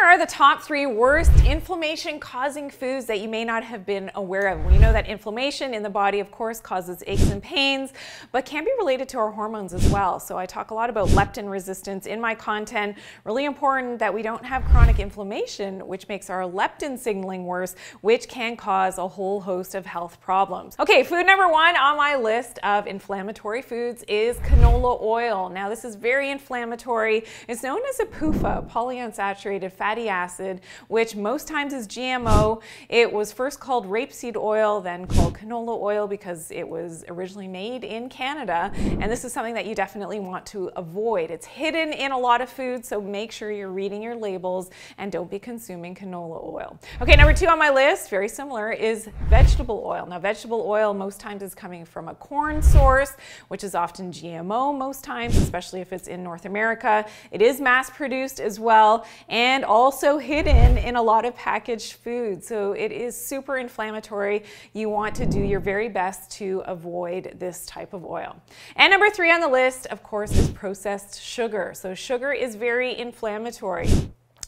are the top 3 worst inflammation-causing foods that you may not have been aware of. We know that inflammation in the body, of course, causes aches and pains, but can be related to our hormones as well. So I talk a lot about leptin resistance in my content. Really important that we don't have chronic inflammation, which makes our leptin signaling worse, which can cause a whole host of health problems. Okay, food number 1 on my list of inflammatory foods is canola oil. Now, this is very inflammatory. It's known as a PUFA, polyunsaturated fatty acid, which most times is GMO. It was first called rapeseed oil, then called canola oil because it was originally made in Canada. And this is something that you definitely want to avoid. It's hidden in a lot of foods, so make sure you're reading your labels and don't be consuming canola oil. Okay, number 2 on my list, very similar, is vegetable oil. Now, vegetable oil most times is coming from a corn source, which is often GMO most times, especially if it's in North America. It is mass produced as well, and also hidden in a lot of packaged foods. So it is super inflammatory. You want to do your very best to avoid this type of oil. And number 3 on the list, of course, is processed sugar. So sugar is very inflammatory.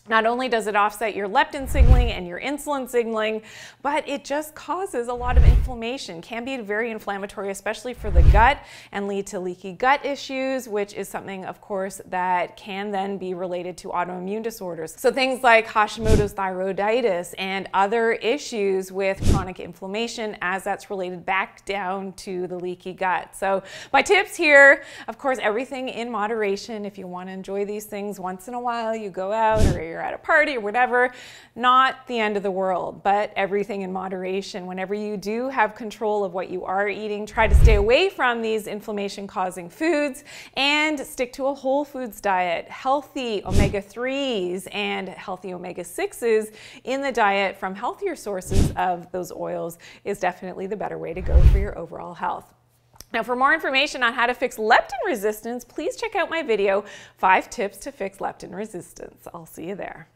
Not only does it offset your leptin signaling and your insulin signaling, but it just causes a lot of inflammation. Can be very inflammatory, especially for the gut, and lead to leaky gut issues, which is something, of course, that can then be related to autoimmune disorders. So things like Hashimoto's thyroiditis and other issues with chronic inflammation, as that's related back down to the leaky gut. So my tips here, of course, everything in moderation. If you want to enjoy these things once in a while, you go out or you're at a party or whatever, not the end of the world, but everything in moderation. Whenever you do have control of what you are eating, try to stay away from these inflammation-causing foods and stick to a whole foods diet. Healthy omega-3s and healthy omega-6s in the diet from healthier sources of those oils is definitely the better way to go for your overall health. Now, for more information on how to fix leptin resistance, please check out my video, 5 Tips to Fix Leptin Resistance. I'll see you there.